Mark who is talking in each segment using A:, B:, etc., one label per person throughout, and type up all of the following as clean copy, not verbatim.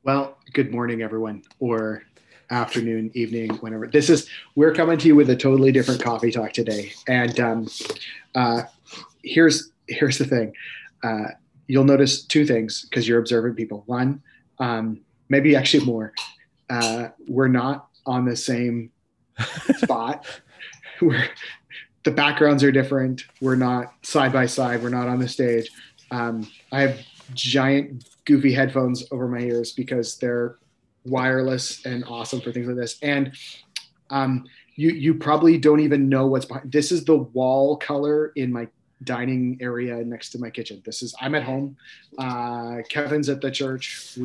A: Well, good morning, everyone, or afternoon, evening, whenever. We're coming to you with a totally different coffee talk today. And uh, here's the thing. Uh, you'll notice two things because you're observant people. One, maybe actually more. We're not on the same spot. We're the backgrounds are different. We're not side by side. We're not on the stage. I have giant goofy headphones over my ears because they're wireless and awesome for things like this. And you probably don't even know what's behind. This is the wall color in my dining area next to my kitchen. I'm at home. Kevin's at the church.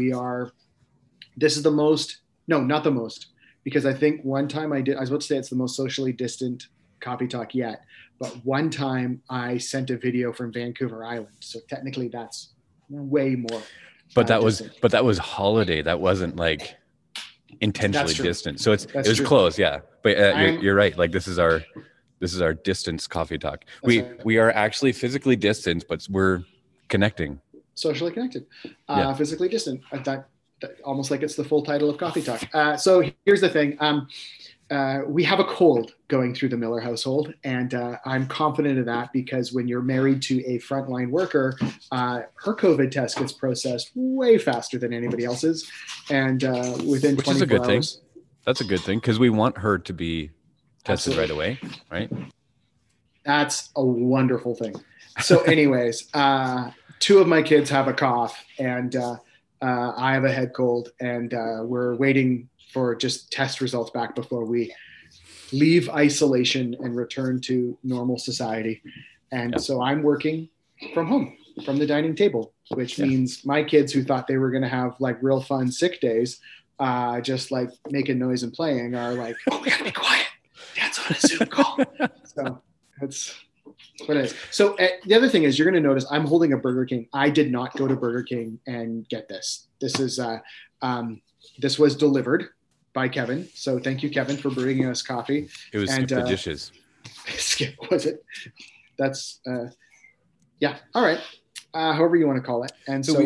A: This is the most, no, not the most, because I think one time I was about to say it's the most socially distant coffee talk yet. But one time I sent a video from Vancouver Island. So technically that's way more distant.
B: But that was holiday. That wasn't like intentionally distant. So it was close. Yeah. But you're right. Like this is our distance coffee talk. We are actually physically distant, but we're connecting.
A: Socially connected, physically distant. That almost like it's the full title of coffee talk. So here's the thing. We have a cold going through the Miller household, and I'm confident of that because when you're married to a frontline worker, her COVID test gets processed way faster than anybody else's, and within 24 hours. Which is a good
B: thing. That's a good thing because we want her to be tested right away, right?
A: That's a wonderful thing. So anyways, two of my kids have a cough, and I have a head cold, and we're waiting for just test results back before we leave isolation and return to normal society. And so I'm working from home, from the dining table, which means my kids who thought they were going to have like real fun sick days, just like making noise and playing are like, oh, we gotta be quiet. Dad's on a Zoom call. So that's what it is. So the other thing is you're going to notice I'm holding a Burger King. I did not go to Burger King and get this. This was delivered by Kevin. So thank you, Kevin, for bringing us coffee.
B: It was Skip the Dishes.
A: Skip, was it? That's, yeah. All right. However you want to call it. And so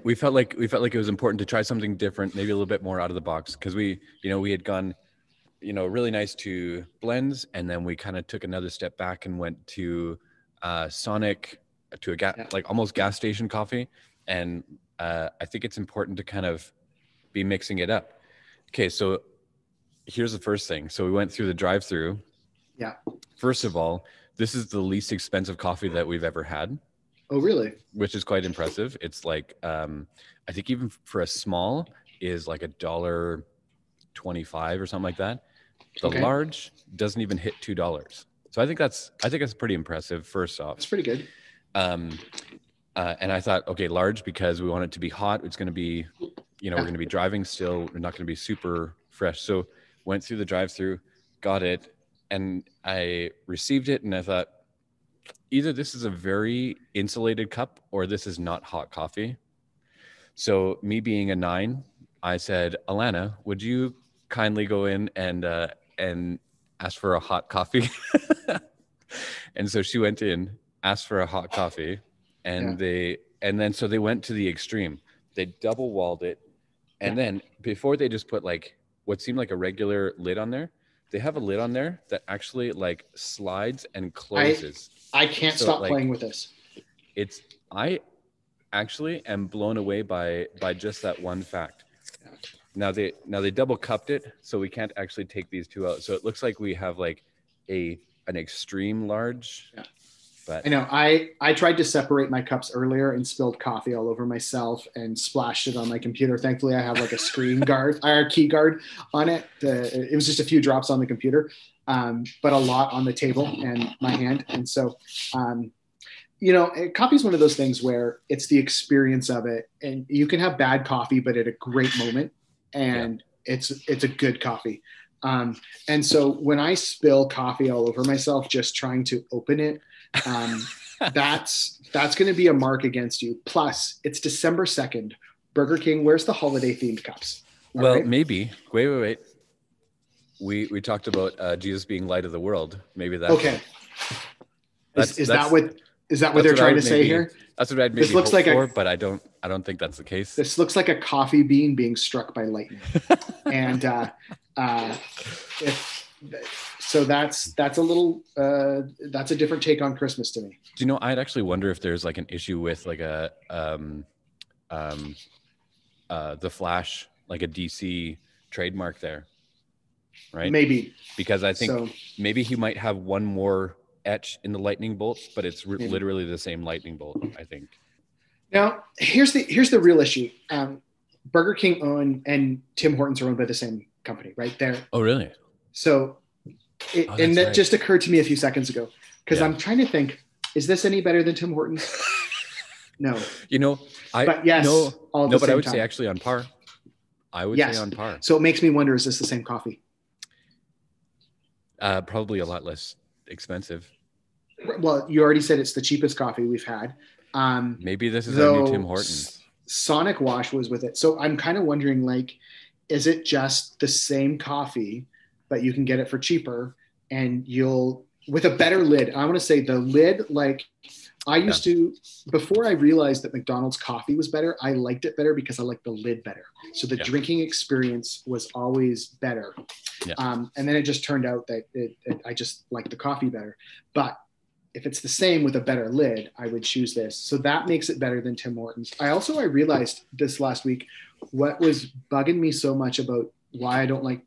B: we felt like it was important to try something different, maybe a little bit more out of the box. Cause we had gone, really nice to blends. And then we kind of took another step back and went to Sonic, to like almost gas station coffee. And I think it's important to kind of be mixing it up. Okay, so here's the first thing. So we went through the drive-through.
A: Yeah.
B: First of all, this is the least expensive coffee that we've ever had.
A: Oh, really?
B: Which is quite impressive. It's like, I think even for a small is like $1.25 or something like that. The large doesn't even hit $2. So I think that's pretty impressive. First off,
A: it's pretty good.
B: And I thought, okay, large because we want it to be hot. It's going to be, we're going to be driving still. We're not going to be super fresh. So went through the drive-through, got it, and I received it. And I thought, either this is a very insulated cup or this is not hot coffee. So me being a 9, I said, Alana, would you kindly go in and ask for a hot coffee? And so she went in, asked for a hot coffee, and they went to the extreme. They double walled it. And then before they just put like what seemed like a regular lid on there, they have a lid on there that actually like slides and closes.
A: I can't stop playing with this.
B: I actually am blown away by just that one fact. Now they double cupped it, so we can't actually take these two out. So it looks like we have like an extreme large.
A: Yeah.
B: But
A: I know I tried to separate my cups earlier and spilled coffee all over myself and splashed it on my computer. Thankfully, I have like a screen guard, or key guard on it. It was just a few drops on the computer, but a lot on the table and my hand. And so, coffee is one of those things where it's the experience of it, and you can have bad coffee, but at a great moment, and it's a good coffee. And so when I spill coffee all over myself just trying to open it, that's going to be a mark against you. Plus, it's December 2nd. Burger King, where's the holiday themed cups?
B: Maybe. Wait. We talked about Jesus being light of the world. Maybe that's
A: okay. Is that what Is that what they're trying to say here?
B: That's what I'd maybe hope for, but I don't think that's the case.
A: This looks like a coffee bean being struck by lightning. And so that's a little that's a different take on Christmas to me.
B: Do you know, I'd actually wonder if there's like an issue with like the Flash, like a DC trademark there, right?
A: Maybe,
B: because I think maybe he might have one more etch in the lightning bolts, but it's literally the same lightning bolt, I think. Now,
A: here's the real issue. Burger King and Tim Hortons are owned by the same company, right? There.
B: Oh, really?
A: So, that just occurred to me a few seconds ago, because I'm trying to think, is this any better than Tim Hortons? No.
B: You know,
A: but yes,
B: but I would say actually on par. I would say on par.
A: So it makes me wonder, is this the same coffee?
B: Probably a lot less expensive.
A: Well, you already said it's the cheapest coffee we've had.
B: Maybe this is our new Tim Hortons.
A: Sonic Wash was with it. So I'm kind of wondering, like, is it just the same coffee, but you can get it for cheaper and with a better lid? I want to say the lid, like I used to, before I realized that McDonald's coffee was better, I liked it better because I liked the lid better. So the drinking experience was always better. Yeah. And then it just turned out that I just liked the coffee better. But if it's the same with a better lid, I would choose this. So that makes it better than Tim Hortons. I realized this last week, what was bugging me so much about why I don't like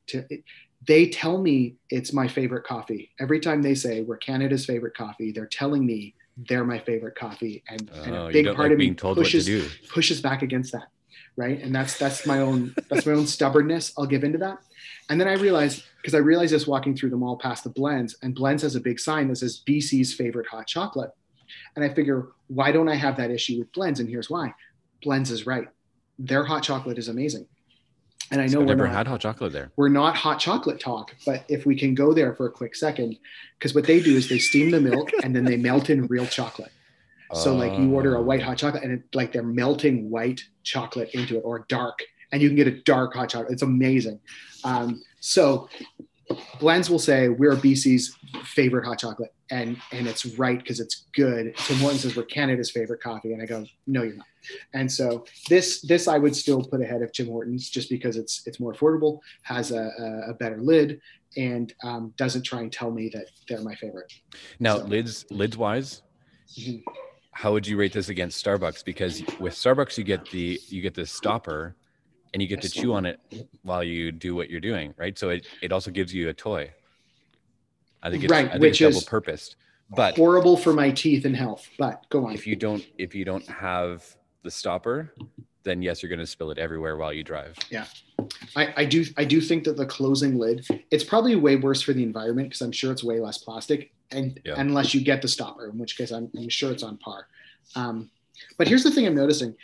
A: they tell me it's my favorite coffee. Every time they say we're Canada's favorite coffee, they're telling me they're my favorite coffee. And a big part of me pushes back against that. Right. And that's my own stubbornness. I'll give into that. And then I realized this walking through the mall past the Blends, and Blends has a big sign that says BC's favorite hot chocolate. And I figure, why don't I have that issue with Blends? And here's why. Blends is right. Their hot chocolate is amazing. And I know
B: I've never had hot chocolate there.
A: We're not hot chocolate talk, but if we can go there for a quick second, because what they do is they steam the milk and then they melt in real chocolate. So like you order a white hot chocolate and like they're melting white chocolate into it, or dark, and you can get a dark hot chocolate. It's amazing. So Blends will say we're BC's favorite hot chocolate, and it's right because it's good. Tim Hortons says we're Canada's favorite coffee, and I go, no, you're not. And so this I would still put ahead of Tim Hortons just because it's more affordable, has a better lid, and doesn't try and tell me that they're my favorite.
B: Now lids wise. Mm-hmm. How would you rate this against Starbucks? Because with Starbucks, you get the stopper, and you get to chew on it while you do what you're doing, right? So it also gives you a toy. I think it's double purposed, but
A: horrible for my teeth and health. But go on.
B: If you don't have the stopper, then yes, you're going to spill it everywhere while you drive.
A: Yeah, I do think that the closing lid, it's probably way worse for the environment because I'm sure it's way less plastic. And unless you get the stopper, in which case I'm sure it's on par. But here's the thing I'm noticing.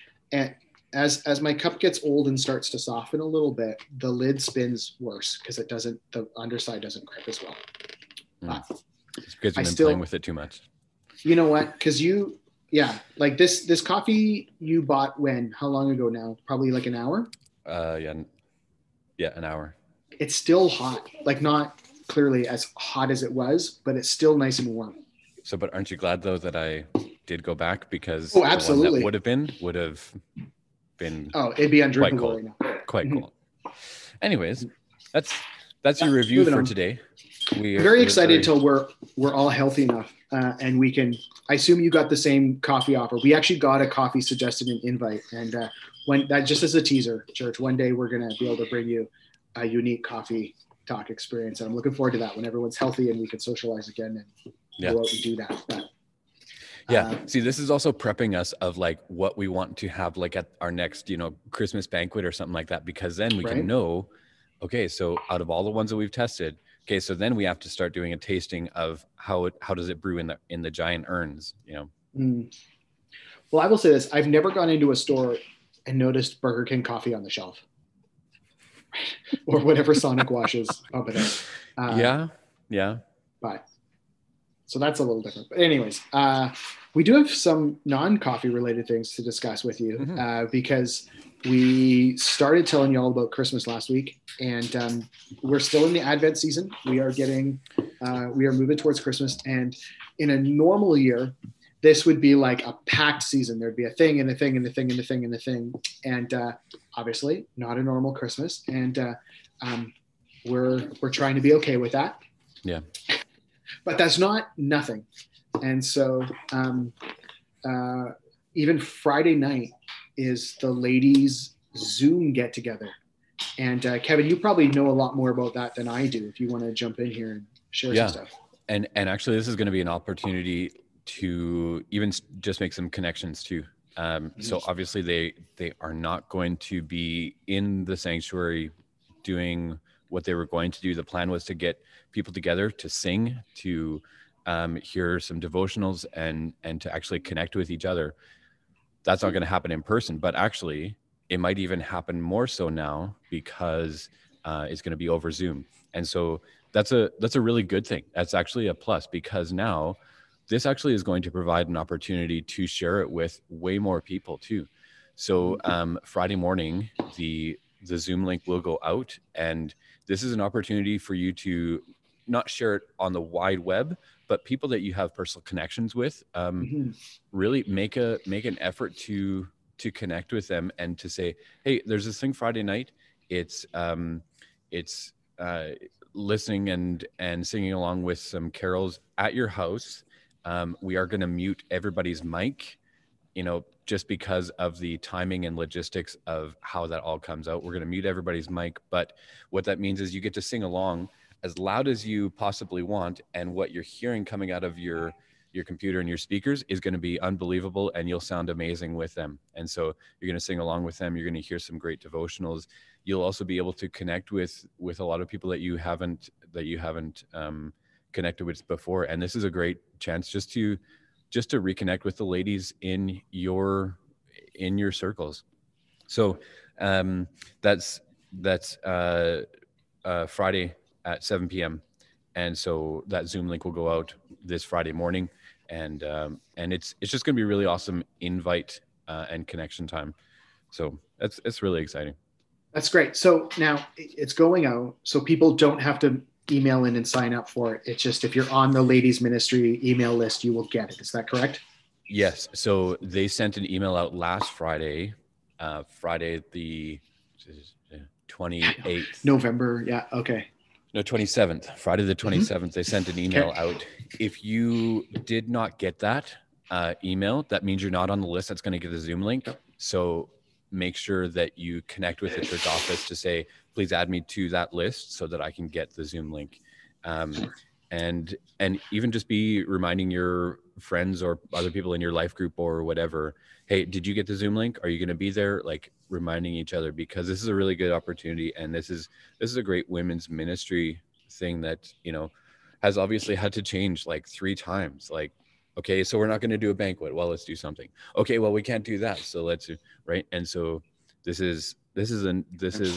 A: As my cup gets old and starts to soften a little bit, the lid spins worse because the underside doesn't grip as well.
B: It's because you've been playing with it too much.
A: You know what? Because like this coffee you bought how long ago now? Probably like an hour?
B: Yeah, an hour.
A: It's still hot, like not clearly as hot as it was, but it's still nice and warm.
B: So, but aren't you glad though that I did go back, because
A: absolutely.
B: The one that would have been
A: it'd be undrinkable right now.
B: Quite cool. Anyways, that's your review for today.
A: We're very excited till we're all healthy enough, and we can. I assume you got the same coffee offer. We actually got a coffee suggested and invite, and when that, just as a teaser, church, one day we're gonna be able to bring you a unique coffee talk experience, and I'm looking forward to that when everyone's healthy and we can socialize again and go out and do that. But,
B: see, this is also prepping us of like what we want to have like at our next, Christmas banquet or something like that, because then we can know, okay, so out of all the ones that we've tested, okay, so then we have to start doing a tasting of how does it brew in the giant urns,
A: Well, I will say this: I've never gone into a store and noticed Burger King coffee on the shelf. Or whatever Sonic Wash is up at it.
B: Yeah.
A: But so that's a little different. But anyways, we do have some non-coffee related things to discuss with you, because we started telling you all about Christmas last week, and we're still in the Advent season. We are moving towards Christmas, and in a normal year, this would be like a packed season. There'd be a thing and a thing and a thing and a thing and a thing. And obviously not a normal Christmas. And we're trying to be okay with that.
B: Yeah.
A: But that's not nothing. And so even Friday night is the ladies' Zoom get together. And Kevin, you probably know a lot more about that than I do. If you want to jump in here and share some stuff.
B: And actually, this is going to be an opportunity to even just make some connections too. So obviously, they are not going to be in the sanctuary doing what they were going to do. The plan was to get people together to sing, to hear some devotionals, and to actually connect with each other. That's not going to happen in person, but actually, it might even happen more so now because it's going to be over Zoom. And so that's a really good thing. That's actually a plus, because now this actually is going to provide an opportunity to share it with way more people too. So Friday morning, the Zoom link will go out, and this is an opportunity for you to not share it on the wide web, but people that you have personal connections with, really make an effort to connect with them and to say, hey, there's this thing Friday night. It's listening and singing along with some carols at your house. We are going to mute everybody's mic, just because of the timing and logistics of how that all comes out. We're going to mute everybody's mic, but what that means is you get to sing along as loud as you possibly want, and what you're hearing coming out of your computer and your speakers is going to be unbelievable, and you'll sound amazing with them. And so you're going to sing along with them. You're going to hear some great devotionals. You'll also be able to connect with a lot of people that you haven't connected with before. And this is a great chance just to reconnect with the ladies in your circles. So that's Friday at 7 p.m. And so that Zoom link will go out this Friday morning, and it's just going to be a really awesome invite and connection time. So it's really exciting.
A: That's great. So now it's going out, so people don't have to email in and sign up for it. It's just if you're on the ladies ministry email list, you will get it. Is that correct?
B: Yes. So they sent an email out last Friday, Friday the 28th.
A: November. Yeah. Okay.
B: No, 27th, Friday the 27th, they sent an email out. If you did not get that email, that means you're not on the list that's going to get the Zoom link. So make sure that you connect with the church office to say, please add me to that list so that I can get the Zoom link. And even just be reminding your friends or other people in your life group or whatever, hey, did you get the Zoom link? Are you going to be there? Like, reminding each other, because this is a really good opportunity, and this is a great women's ministry thing that has obviously had to change like 3 times. Like, okay, so we're not going to do a banquet. Well, let's do something. Okay, well, we can't do that, so let's do, right? And so this is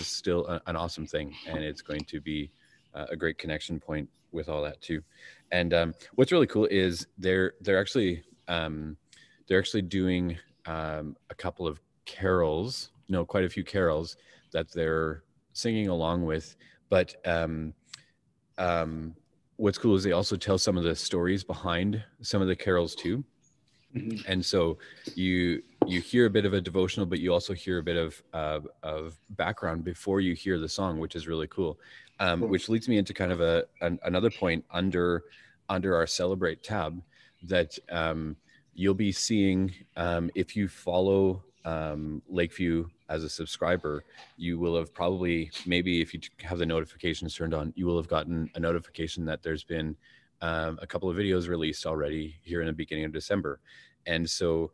B: still an awesome thing, and it's going to be a great connection point with all that too. And what's really cool is they're actually doing a couple of carols, quite a few carols that they're singing along with. But what's cool is they also tell some of the stories behind some of the carols too. And so you hear a bit of a devotional, but you also hear a bit of background before you hear the song, which is really cool. Which leads me into kind of another point under our Celebrate tab that you'll be seeing if you follow Lakeview as a subscriber. You will have probably, maybe if you have the notifications turned on, you will have gotten a notification that there's been a couple of videos released already here in the beginning of December. And so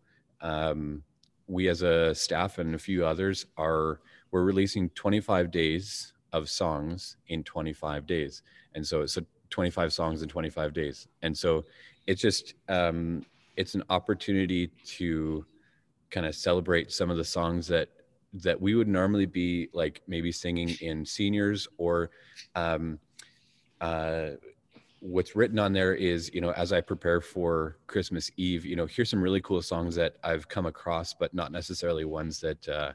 B: we as a staff and a few others we're releasing 25 days of songs in 25 days. And so it's 25 songs in 25 days. And so it's just, it's an opportunity to kind of celebrate some of the songs that we would normally be like maybe singing in seniors, or what's written on there is, as I prepare for Christmas Eve, here's some really cool songs that I've come across, but not necessarily ones that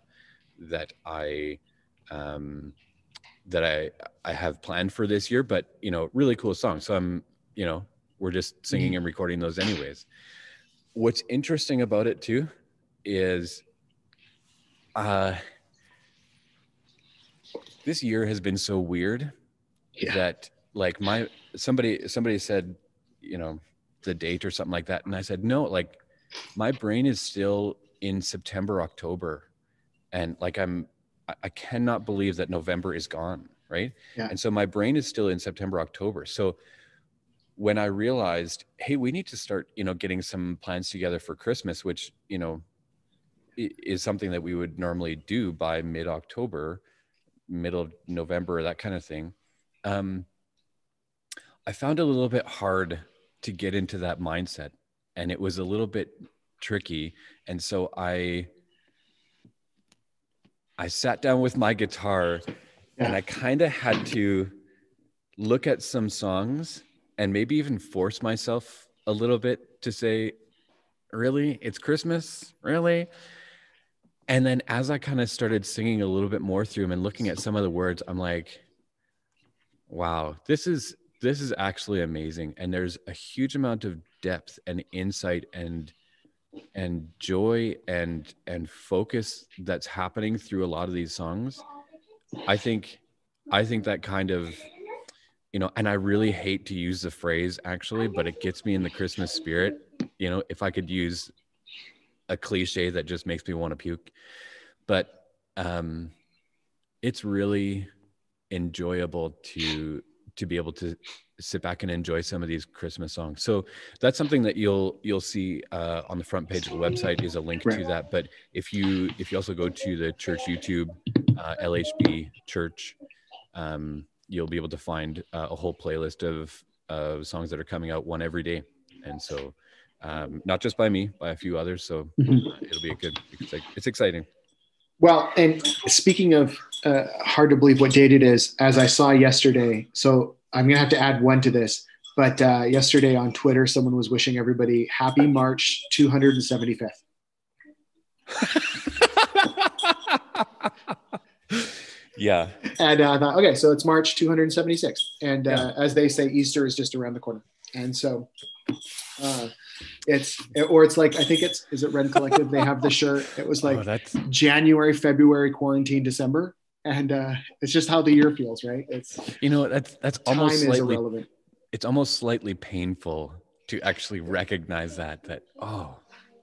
B: I have planned for this year, but really cool songs. So we're just singing and recording those anyways. what's interesting about it too is this year has been so weird that like somebody said, the date or something like that. And I said, no, like my brain is still in September, October. And like, I cannot believe that November is gone. Right.
A: Yeah.
B: And so my brain is still in September, October. So when I realized, hey, we need to start, getting some plans together for Christmas, which, is something that we would normally do by mid-October, middle of November, that kind of thing. I found it a little bit hard to get into that mindset, and it was a little bit tricky. And so I sat down with my guitar and I kind of had to look at some songs and maybe even force myself a little bit to say, really, it's Christmas, really? And then as I kind of started singing a little bit more through them and looking at some of the words, I'm like, wow, this is actually amazing. And there's a huge amount of depth and insight and joy and focus that's happening through a lot of these songs. I think that kind of, and I really hate to use the phrase actually, but it gets me in the Christmas spirit. If I could use a cliche that just makes me want to puke, but it's really enjoyable to be able to sit back and enjoy some of these Christmas songs. So that's something that you'll see on the front page of the website is a link to that. But if you also go to the church YouTube, LHB Church, you'll be able to find a whole playlist of songs that are coming out one every day. And so not just by me, by a few others. So it'll be it's exciting.
A: Well, and speaking of hard to believe what date it is, as I saw yesterday, so I'm going to have to add one to this, but yesterday on Twitter, someone was wishing everybody happy March 275th.
B: Yeah.
A: And I thought, okay, so it's March 276. And as they say, Easter is just around the corner. And so it's like, I think is it Red Collective? They have the shirt. It was like January, February, quarantine, December. And it's just how the year feels, right? It's,
B: that's almost slightly irrelevant. It's almost slightly painful to actually recognize that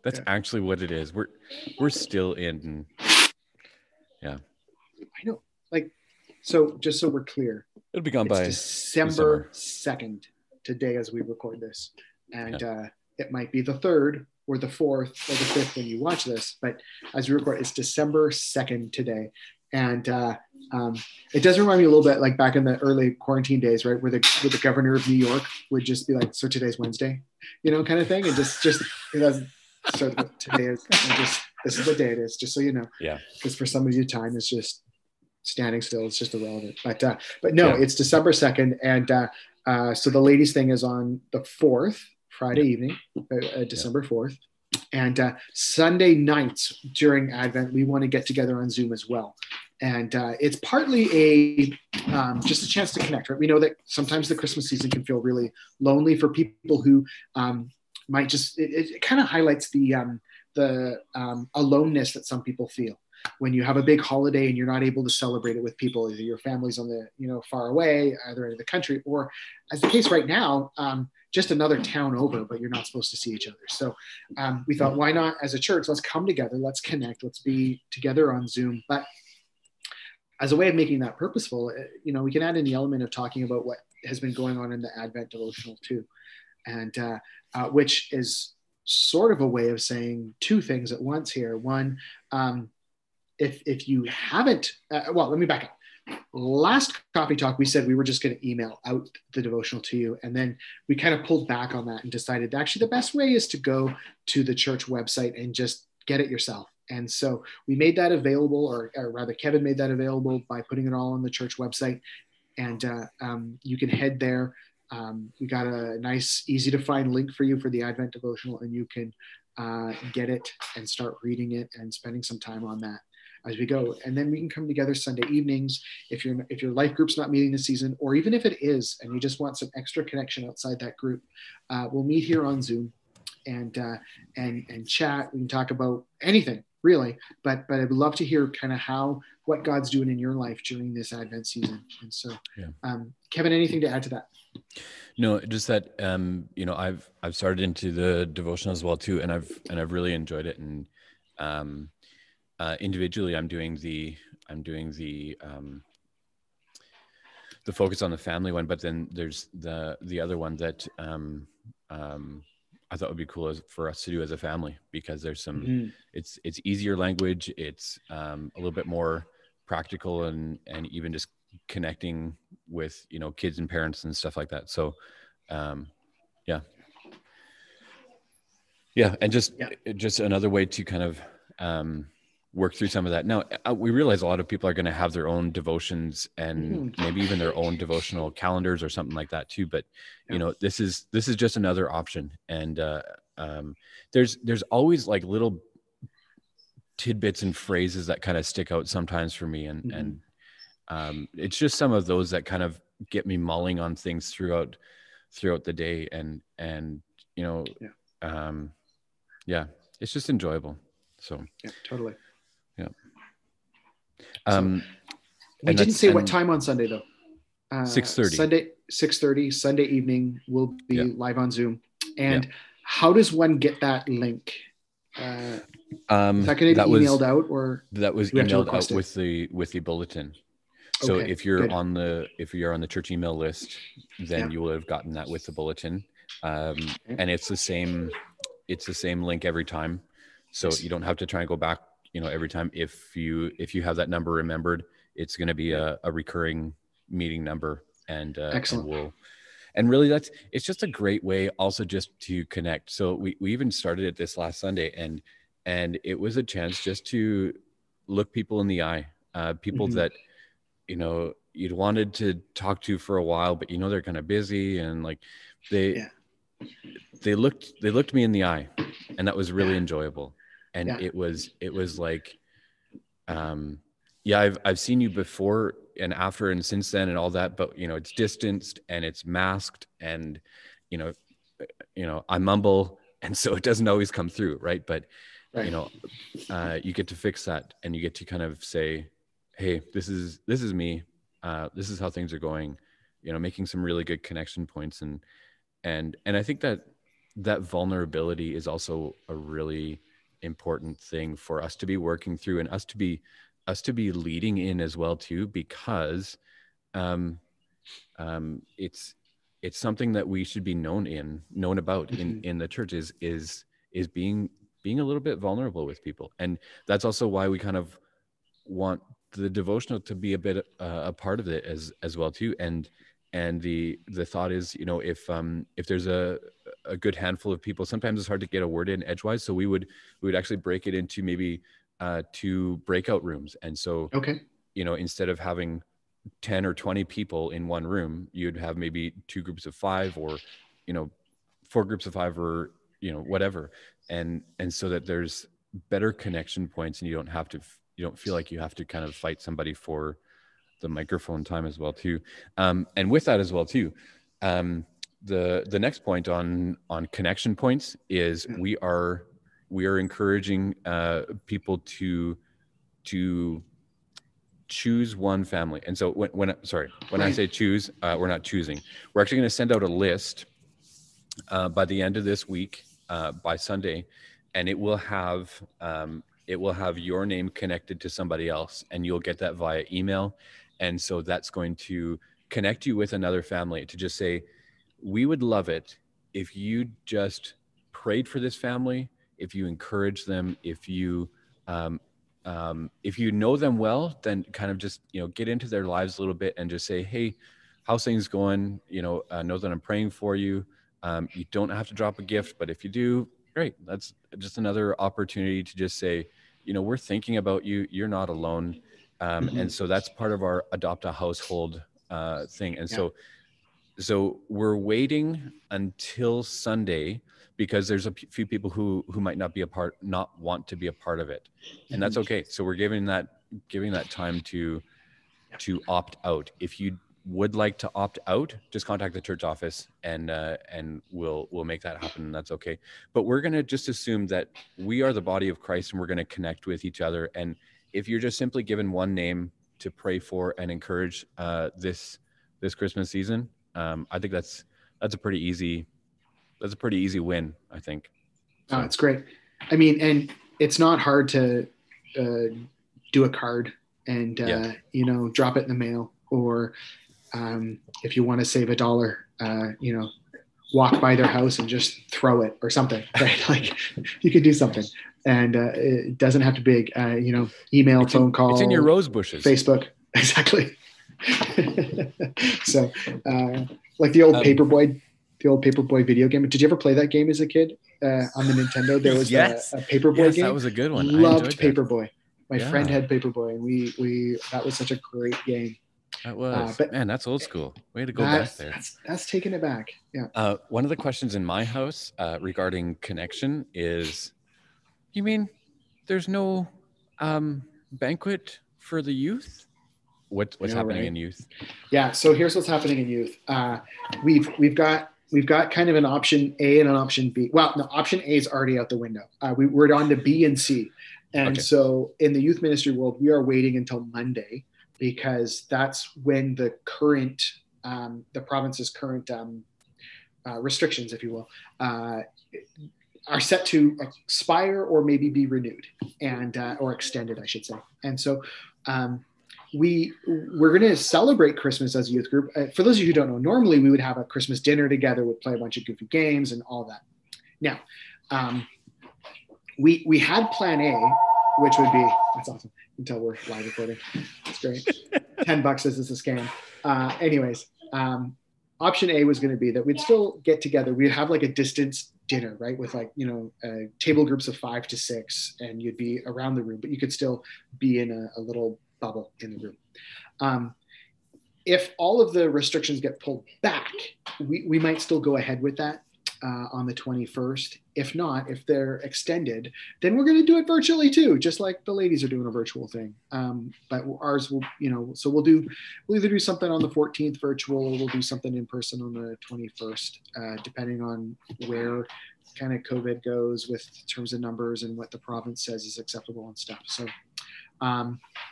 B: that's actually what it is. We're still in. Yeah.
A: I know. Like, so just so we're clear,
B: it'll be gone by
A: December 2nd today as we record this. And it might be the 3rd or the 4th or the 5th when you watch this, but as we record, it's December 2nd today. And it does remind me a little bit like back in the early quarantine days, right? Where the governor of New York would just be like, so today's Wednesday, kind of thing. And just so today is just, this is what day it is, just so you know.
B: Yeah.
A: Because for some of you, time is just standing still. It's just irrelevant. But no, it's December 2nd. And so the ladies thing is on the 4th, Friday evening, December 4th. And Sunday nights during Advent, we want to get together on Zoom as well. And it's partly just a chance to connect, right? We know that sometimes the Christmas season can feel really lonely for people who might just, it kind of highlights the aloneness that some people feel when you have a big holiday and you're not able to celebrate it with people. Either your family's on the, far away, either end of the country, or as the case right now, just another town over, but you're not supposed to see each other. So we thought, why not as a church, let's come together, let's connect, let's be together on Zoom. But as a way of making that purposeful, we can add in the element of talking about what has been going on in the Advent devotional too. And which is sort of a way of saying two things at once here. One, if you haven't, let me back up. Last Coffee Talk, we said we were just going to email out the devotional to you. And then we kind of pulled back on that and decided actually the best way is to go to the church website and just get it yourself. And so we made that available, or rather Kevin made that available by putting it all on the church website. And you can head there. We got a nice, easy to find link for you for the Advent devotional, and you can get it and start reading it and spending some time on that as we go. And then we can come together Sunday evenings if your life group's not meeting this season, or even if it is and you just want some extra connection outside that group. We'll meet here on Zoom and chat. We can talk about anything really, but I'd love to hear kind of what God's doing in your life during this Advent season. And so, Kevin, anything to add to that?
B: No, just that I've started into the devotional as well too, and I've really enjoyed it. And individually, I'm doing the focus on the family one, but then there's the other one that I thought would be cool for us to do as a family, because there's some it's easier language, it's a little bit more practical, and even just connecting with kids and parents and stuff like that. So and just another way to kind of work through some of that. Now, we realize a lot of people are going to have their own devotions and maybe even their own devotional calendars or something like that too. But this is just another option. And there's always like little tidbits and phrases that kind of stick out sometimes for me, and it's just some of those that kind of get me mulling on things throughout the day, and it's just enjoyable. So
A: totally.
B: We
A: didn't say what time on Sunday though.
B: 6:30.
A: 6:30 Sunday evening. We'll be live on Zoom. And how does one get that link? Is that going to be emailed out, or
B: that was emailed out with the bulletin? So if you're on the church email list, then you will have gotten that with the bulletin. And it's the same link every time. So you don't have to try and go back, every time. If you have that number remembered, it's going to be a recurring meeting number, and
A: excellent.
B: And really it's just a great way also just to connect. So we even started it this last Sunday, and it was a chance just to look people in the eye, people that, you'd wanted to talk to for a while, but they're kind of busy, and like they looked me in the eye, and that was really enjoyable. And it was like, I've seen you before and after and since then and all that, but it's distanced and it's masked, and I mumble, and so it doesn't always come through, right? But you get to fix that, and you get to kind of say, hey, this is me, this is how things are going, making some really good connection points. And I think that vulnerability is also a really important thing for us to be working through, and us to be leading in as well too, because it's something that we should be known about in the church, is being a little bit vulnerable with people. And that's also why we kind of want the devotional to be a bit a part of it as well too. And the thought is, if there's a good handful of people, sometimes it's hard to get a word in edgewise. So we would actually break it into maybe 2 breakout rooms. And so, instead of having 10 or 20 people in one room, you'd have maybe 2 groups of 5, or 4 groups of 5, or whatever. And so that there's better connection points, and you don't feel like you have to kind of fight somebody for the microphone time as well too. And with that as well too, the next point on connection points is we are encouraging people to choose one family. And so when I say choose, we're not choosing. We're actually going to send out a list by the end of this week, by Sunday, and it will have your name connected to somebody else, and you'll get that via email. And so that's going to connect you with another family to just say, we would love it if you just prayed for this family, if you encourage them, if you know them well, then kind of just, get into their lives a little bit and just say, hey, how's things going? Know that I'm praying for you. You don't have to drop a gift, but if you do, great. That's just another opportunity to just say, we're thinking about you. You're not alone. And so that's part of our Adopt a Household thing. And so we're waiting until Sunday, because there's a few people who might not want to be a part of it. And that's okay. So we're giving that time to opt out. If you would like to opt out, just contact the church office and we'll make that happen, and that's okay. But we're going to just assume that we are the body of Christ and we're going to connect with each other. And if you're just simply given one name to pray for and encourage this Christmas season, I think that's a pretty easy win, I think.
A: So. Oh, it's great. I mean, and it's not hard to do a card and drop it in the mail, or if you want to save $1, walk by their house and just throw it or something, right? Like you could do something, and it doesn't have to be email, phone call.
B: It's in your rose bushes.
A: Facebook, exactly. So, like the old Paperboy video game. Did you ever play that game as a kid on the Nintendo? There was a Paperboy game.
B: That was a good one.
A: Loved Paperboy. My friend had Paperboy, and we that was such a great game.
B: That was, man, that's old school. Way to go back there.
A: That's taking it back. Yeah.
B: One of the questions in my house regarding connection is, you mean there's no banquet for the youth? What's happening in youth? Yeah.
A: So here's what's happening in youth. We've got kind of an option A and an option B. Well, no, option A is already out the window. We're on to B and C. And so in the youth ministry world, we are waiting until Monday, because that's when the province's current restrictions, if you will, are set to expire or maybe be renewed and or extended, I should say. And so we're going to celebrate Christmas as a youth group. For those of you who don't know, normally we would have a Christmas dinner together, we'd play a bunch of goofy games and all that. Now, we had plan A, which would be, that's awesome, until we're live recording. That's great. $10 is a scam. Anyways, option A was going to be that we'd still get together. We'd have like a distance dinner, right? With table groups of 5 to 6, and you'd be around the room, but you could still be in a little bubble in the room. If all of the restrictions get pulled back, we might still go ahead with that on the 21st. If not, if they're extended, then we're going to do it virtually too, just like the ladies are doing a virtual thing. But ours will, so we'll either do something on the 14th virtual, or we'll do something in person on the 21st, depending on where kind of COVID goes with terms of numbers and what the province says is acceptable and stuff. So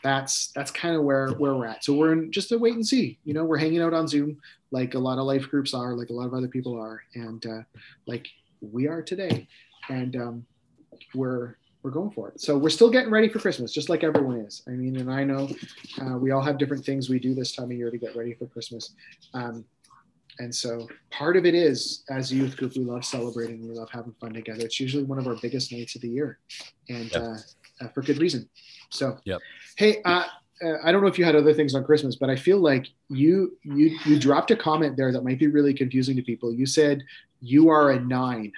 A: that's kind of where we're at. So we're in just a wait and see. We're hanging out on Zoom like a lot of life groups are, like a lot of other people are, and like we are today, and we're going for it. So we're still getting ready for Christmas, just like everyone is. I mean, and I know we all have different things we do this time of year to get ready for Christmas. And so part of it is, as a youth group, we love celebrating. We love having fun together. It's usually one of our biggest nights of the year, and for good reason. So, hey, I don't know if you had other things on Christmas, but I feel like you dropped a comment there that might be really confusing to people. You said you are a 9.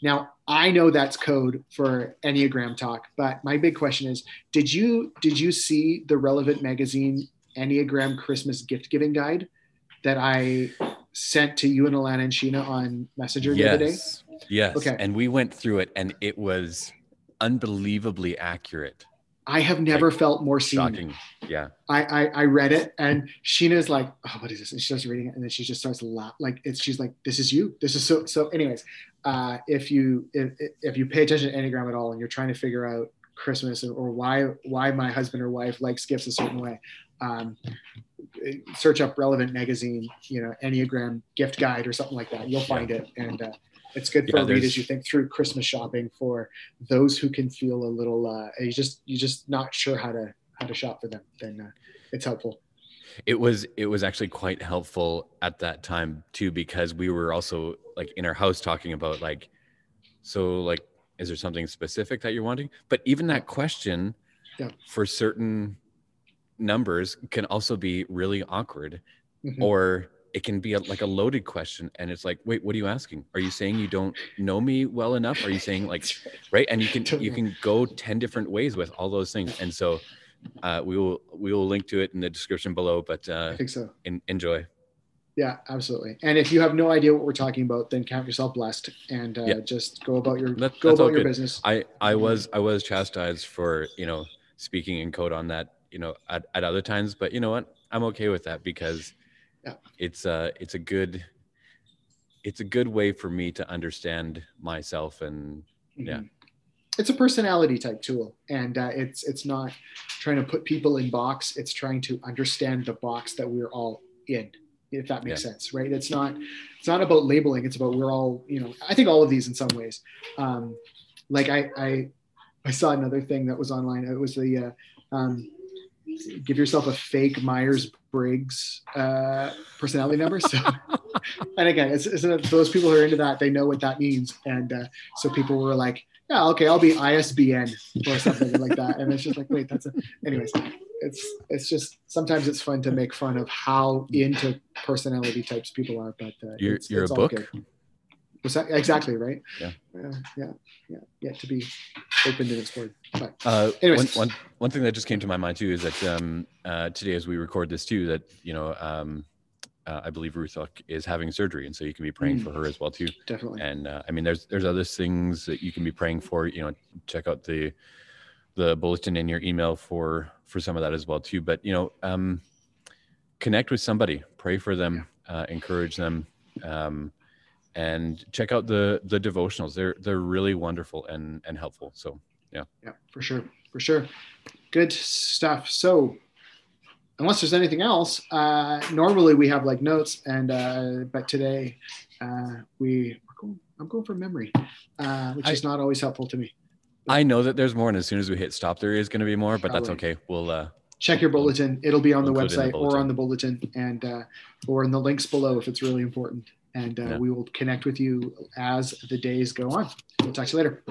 A: Now, I know that's code for Enneagram talk, but my big question is, did you see the Relevant Magazine Enneagram Christmas gift giving guide that I sent to you and Alana and Sheena on Messenger the other day?
B: Yes. Okay. And we went through it, and it was unbelievably accurate.
A: I have never felt more seen.
B: Shocking. Yeah.
A: I read it, and Sheena's like, oh, what is this? And she starts reading it, and then she just starts laughing. She's like, this is you. This is so anyways, if you pay attention to Enneagram at all, and you're trying to figure out Christmas or why my husband or wife likes gifts a certain way, search up Relevant Magazine, Enneagram gift guide or something like that. You'll find it. And it's good for a read as you think through Christmas shopping for those who can feel a little, you just not sure how to shop for them. Then it's helpful.
B: It was actually quite helpful at that time too, because we were also like in our house talking about is there something specific that you're wanting? But even that question for certain numbers can also be really awkward, or it can be like a loaded question, and it's like, wait, what are you asking? Are you saying you don't know me well enough? Are you saying right? And you can go 10 different ways with all those things. And so we will link to it in the description below, but I think so. Enjoy.
A: Yeah, absolutely. And if you have no idea what we're talking about, then count yourself blessed and just go about your your business.
B: I was chastised for speaking in code on that at other times, but you know what? I'm okay with that because
A: Yeah.
B: it's a good way for me to understand myself and yeah.
A: It's a personality type tool, and it's not trying to put people in box. It's trying to understand the box that we're all in, if that makes sense, right? It's not about labeling. It's about we're all, I think all of these in some ways. Like I saw another thing that was online. It was the give yourself a fake Myers-Briggs personality number. So, and again, it's those people who are into that, they know what that means. And so people were like, yeah, okay, I'll be ISBN or something like that. And it's just like, wait, anyways, it's just, sometimes it's fun to make fun of how into personality types people are, but
B: you're
A: it's
B: a
A: all
B: book.
A: Good. Exactly, right?
B: Yeah.
A: Yet to be opened and explored. But
B: anyways. One thing that just came to my mind too is that today, as we record this too, that I believe Ruth is having surgery, and so you can be praying for her as well too.
A: Definitely.
B: And I mean, there's other things that you can be praying for. Check out the bulletin in your email for some of that as well too. But connect with somebody, pray for them, encourage them, and check out the devotionals. They're really wonderful and helpful. So yeah,
A: for sure. Good stuff. So unless there's anything else, normally we have like notes, and but today I'm going from memory, which is not always helpful to me. But
B: I know that there's more, and as soon as we hit stop, there is going to be more, but
A: probably.
B: That's okay. We'll
A: check your bulletin. It'll be on the website or on the bulletin, and or in the links below if it's really important. And we will connect with you as the days go on. We'll talk to you later.